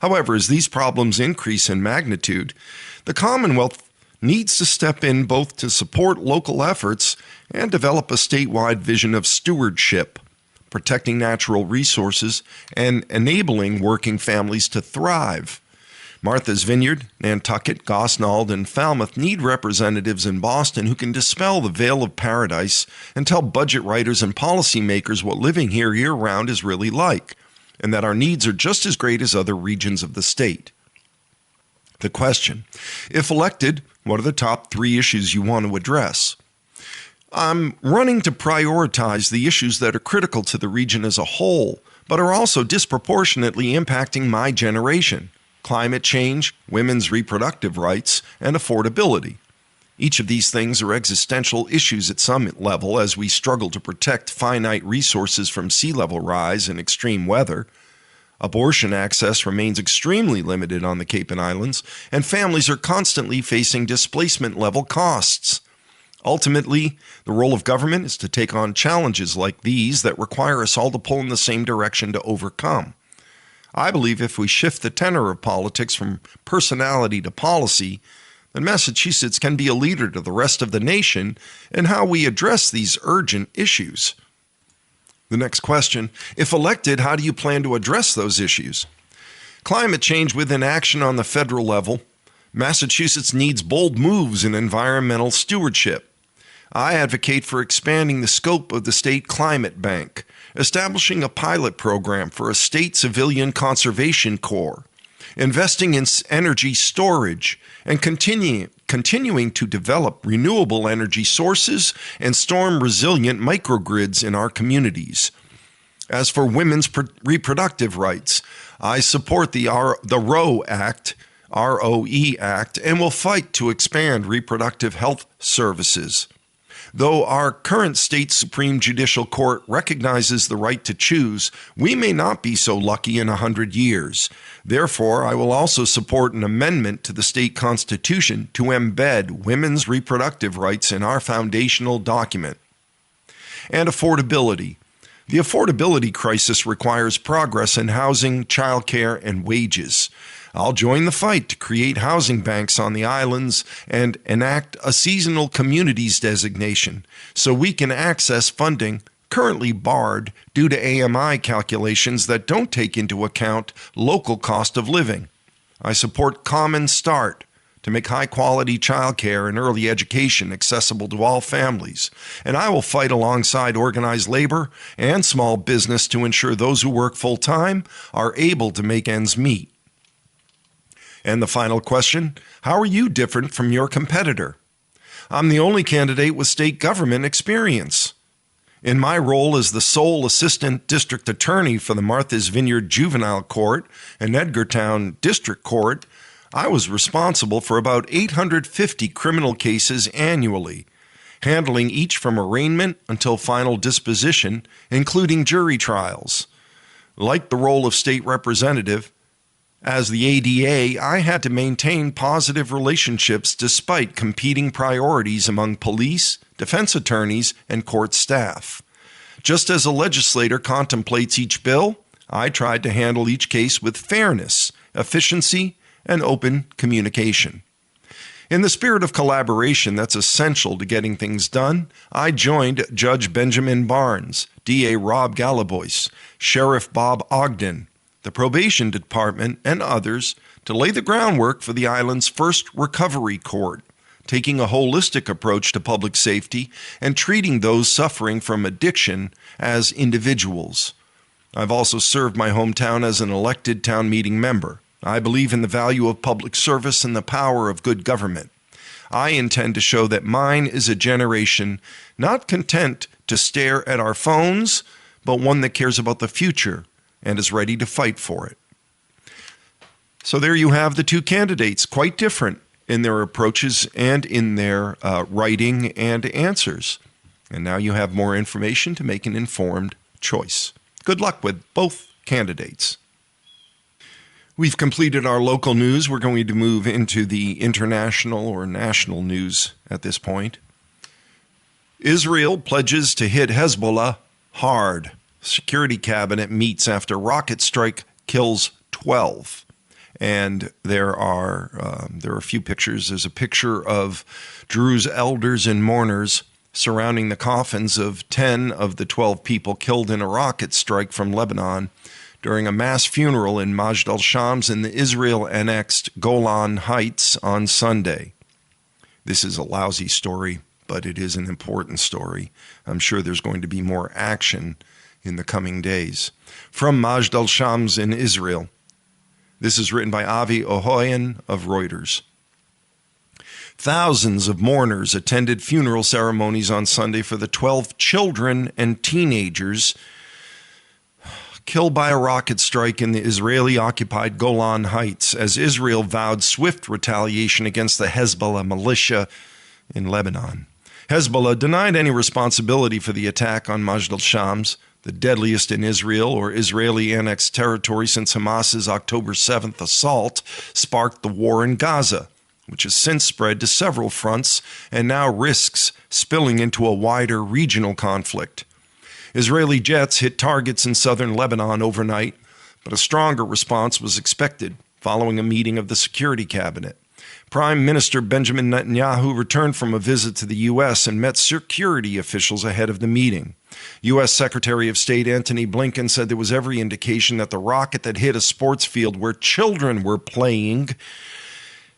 However, as these problems increase in magnitude, the Commonwealth needs to step in both to support local efforts and develop a statewide vision of stewardship, protecting natural resources and enabling working families to thrive. Martha's Vineyard, Nantucket, Gosnold, and Falmouth need representatives in Boston who can dispel the veil of paradise and tell budget writers and policymakers what living here year-round is really like, and that our needs are just as great as other regions of the state. The question, if elected, what are the top 3 issues you want to address? I'm running to prioritize the issues that are critical to the region as a whole, but are also disproportionately impacting my generation: climate change, women's reproductive rights, and affordability. Each of these things are existential issues at some level as we struggle to protect finite resources from sea level rise and extreme weather. Abortion access remains extremely limited on the Cape and Islands, and families are constantly facing displacement level costs. Ultimately, the role of government is to take on challenges like these that require us all to pull in the same direction to overcome. I believe if we shift the tenor of politics from personality to policy, then Massachusetts can be a leader to the rest of the nation in how we address these urgent issues. The next question, if elected, how do you plan to address those issues? Climate change with inaction on the federal level. Massachusetts needs bold moves in environmental stewardship. I advocate for expanding the scope of the State Climate Bank, establishing a pilot program for a state civilian conservation corps, investing in energy storage, and continuing to develop renewable energy sources and storm-resilient microgrids in our communities. As for women's reproductive rights, I support the ROE Act, ROE Act, and will fight to expand reproductive health services. Though our current state Supreme Judicial Court recognizes the right to choose, we may not be so lucky in 100 years. Therefore, I will also support an amendment to the state constitution to embed women's reproductive rights in our foundational document. And affordability. The affordability crisis requires progress in housing, childcare, and wages. I'll join the fight to create housing banks on the islands and enact a seasonal communities designation so we can access funding currently barred due to AMI calculations that don't take into account local cost of living. I support Common Start to make high-quality childcare and early education accessible to all families, and I will fight alongside organized labor and small business to ensure those who work full-time are able to make ends meet. And the final question, how are you different from your competitor? I'm the only candidate with state government experience. In my role as the sole assistant district attorney for the Martha's Vineyard Juvenile Court and Edgartown District Court, I was responsible for about 850 criminal cases annually, handling each from arraignment until final disposition, including jury trials. Like the role of state representative, as the ADA, I had to maintain positive relationships despite competing priorities among police, defense attorneys, and court staff. Just as a legislator contemplates each bill, I tried to handle each case with fairness, efficiency, and open communication. In the spirit of collaboration that's essential to getting things done, I joined Judge Benjamin Barnes, DA Rob Gallibois, Sheriff Bob Ogden, the probation department, and others to lay the groundwork for the island's first recovery court, taking a holistic approach to public safety and treating those suffering from addiction as individuals. I've also served my hometown as an elected town meeting member. I believe in the value of public service and the power of good government. I intend to show that mine is a generation not content to stare at our phones, but one that cares about the future and is ready to fight for it. So there you have the two candidates, quite different in their approaches and in their writing and answers. And now you have more information to make an informed choice. Good luck with both candidates. We've completed our local news. We're going to move into the international or national news at this point. Israel pledges to hit Hezbollah hard. Security cabinet meets after rocket strike kills 12. And there are a few pictures. There's a picture of Drew's elders and mourners surrounding the coffins of 10 of the 12 people killed in a rocket strike from Lebanon during a mass funeral in Majd al-Shams in the Israel-annexed Golan Heights on Sunday. This is a lousy story, but it is an important story. I'm sure there's going to be more action in the coming days. From Majd al-Shams in Israel, this is written by Avi Ohoyan of Reuters. Thousands of mourners attended funeral ceremonies on Sunday for the 12 children and teenagers killed by a rocket strike in the Israeli-occupied Golan Heights as Israel vowed swift retaliation against the Hezbollah militia in Lebanon. Hezbollah denied any responsibility for the attack on Majd al-Shams, the deadliest in Israel or Israeli-annexed territory since Hamas's October 7th assault sparked the war in Gaza, which has since spread to several fronts and now risks spilling into a wider regional conflict. Israeli jets hit targets in southern Lebanon overnight, but a stronger response was expected following a meeting of the Security Cabinet. Prime Minister Benjamin Netanyahu returned from a visit to the U.S. and met security officials ahead of the meeting. U.S. Secretary of State Antony Blinken said there was every indication that the rocket that hit a sports field where children were playing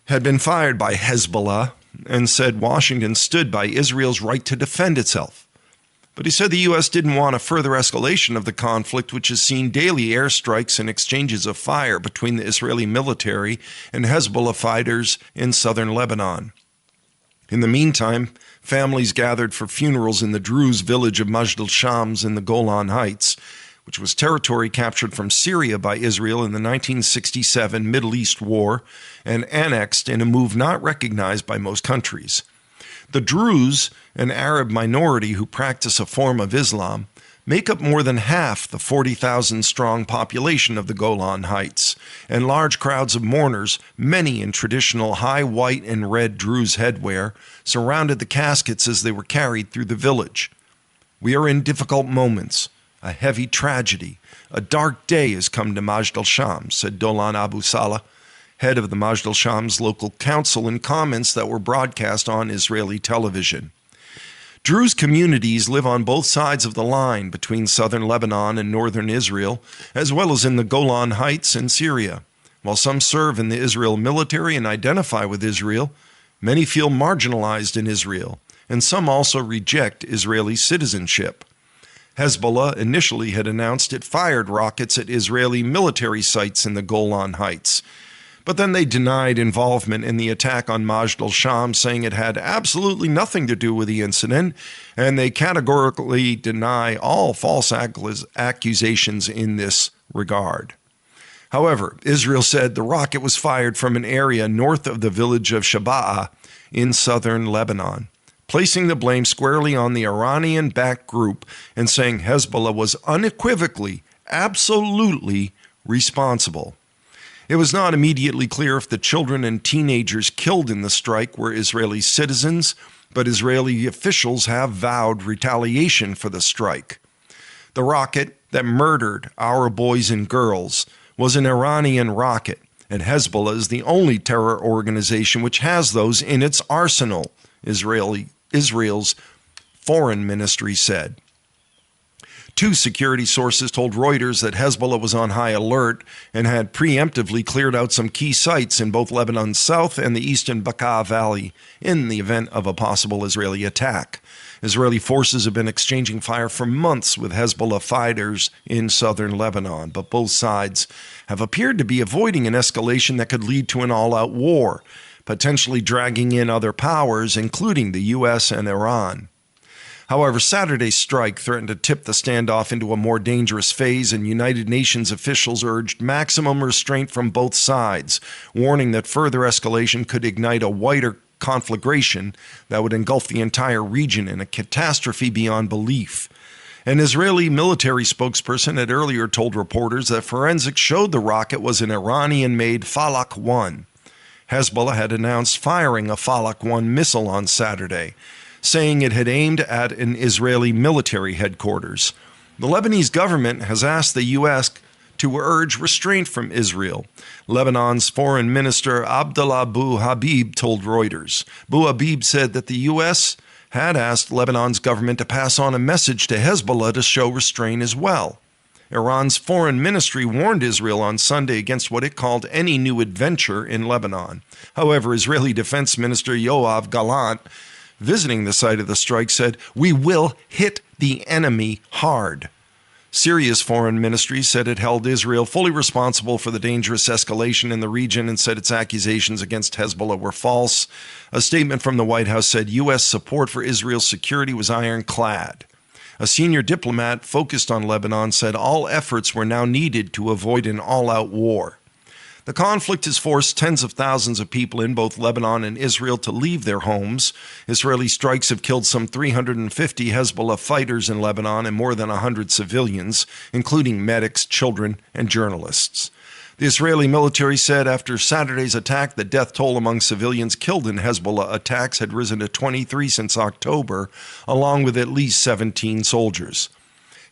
had been fired by Hezbollah and said Washington stood by Israel's right to defend itself. But he said the U.S. didn't want a further escalation of the conflict, which has seen daily airstrikes and exchanges of fire between the Israeli military and Hezbollah fighters in southern Lebanon. In the meantime, families gathered for funerals in the Druze village of Majd al-Shams in the Golan Heights, which was territory captured from Syria by Israel in the 1967 Middle East War and annexed in a move not recognized by most countries. The Druze, an Arab minority who practice a form of Islam, make up more than half the 40,000-strong population of the Golan Heights, and large crowds of mourners, many in traditional high white and red Druze headwear, surrounded the caskets as they were carried through the village. "We are in difficult moments, a heavy tragedy. A dark day has come to Majd al-Sham," said Dolan Abu Salah, head of the Majd al-Sham's local council, in comments that were broadcast on Israeli television. Druze communities live on both sides of the line between southern Lebanon and northern Israel, as well as in the Golan Heights and Syria. While some serve in the Israel military and identify with Israel, many feel marginalized in Israel, and some also reject Israeli citizenship. Hezbollah initially had announced it fired rockets at Israeli military sites in the Golan Heights, but then they denied involvement in the attack on Majd al-Sham, saying it had absolutely nothing to do with the incident, and they categorically deny all false accusations in this regard. However, Israel said the rocket was fired from an area north of the village of Shaba'a in southern Lebanon, placing the blame squarely on the Iranian-backed group and saying Hezbollah was unequivocally, absolutely responsible. It was not immediately clear if the children and teenagers killed in the strike were Israeli citizens, but Israeli officials have vowed retaliation for the strike. The rocket that murdered our boys and girls was an Iranian rocket, and Hezbollah is the only terror organization which has those in its arsenal, Israel's foreign ministry said. Two security sources told Reuters that Hezbollah was on high alert and had preemptively cleared out some key sites in both Lebanon's south and the eastern Bekaa Valley in the event of a possible Israeli attack. Israeli forces have been exchanging fire for months with Hezbollah fighters in southern Lebanon, but both sides have appeared to be avoiding an escalation that could lead to an all-out war, potentially dragging in other powers, including the U.S. and Iran. However, Saturday's strike threatened to tip the standoff into a more dangerous phase, and United Nations officials urged maximum restraint from both sides, warning that further escalation could ignite a wider conflagration that would engulf the entire region in a catastrophe beyond belief. An Israeli military spokesperson had earlier told reporters that forensics showed the rocket was an Iranian-made Falak 1. Hezbollah had announced firing a Falak 1 missile on Saturday, saying it had aimed at an Israeli military headquarters. The Lebanese government has asked the U.S. to urge restraint from Israel. Lebanon's foreign minister Abdullah Abu Habib told Reuters. Abu Habib said that the U.S. had asked Lebanon's government to pass on a message to Hezbollah to show restraint as well. Iran's foreign ministry warned Israel on Sunday against what it called any new adventure in Lebanon. However, Israeli Defense Minister Yoav Gallant, visiting the site of the strike, said, "We will hit the enemy hard." Syria's foreign ministry said it held Israel fully responsible for the dangerous escalation in the region and said its accusations against Hezbollah were false. A statement from the White House said U.S. support for Israel's security was ironclad. A senior diplomat focused on Lebanon said all efforts were now needed to avoid an all-out war. The conflict has forced tens of thousands of people in both Lebanon and Israel to leave their homes. Israeli strikes have killed some 350 Hezbollah fighters in Lebanon and more than 100 civilians, including medics, children, and journalists. The Israeli military said after Saturday's attack, the death toll among civilians killed in Hezbollah attacks had risen to 23 since October, along with at least 17 soldiers.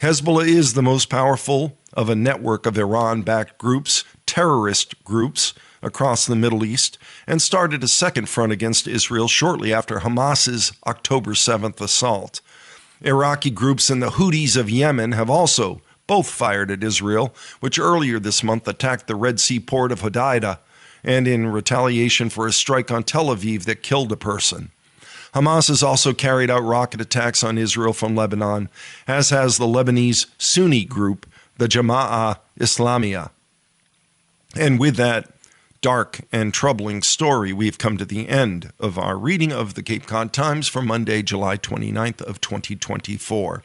Hezbollah is the most powerful of a network of Iran-backed groups, terrorist groups, across the Middle East, and started a second front against Israel shortly after Hamas's October 7th assault. Iraqi groups and the Houthis of Yemen have also both fired at Israel, which earlier this month attacked the Red Sea port of Hodeidah, and in retaliation for a strike on Tel Aviv that killed a person. Hamas has also carried out rocket attacks on Israel from Lebanon, as has the Lebanese Sunni group, the Jama'ah Islamiyah. And with that, dark and troubling story, we've come to the end of our reading of the Cape Cod Times for Monday, July 29th of 2024.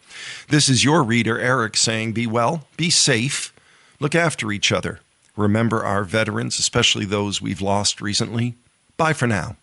This is your reader, Eric, saying be well, be safe, look after each other. Remember our veterans, especially those we've lost recently. Bye for now.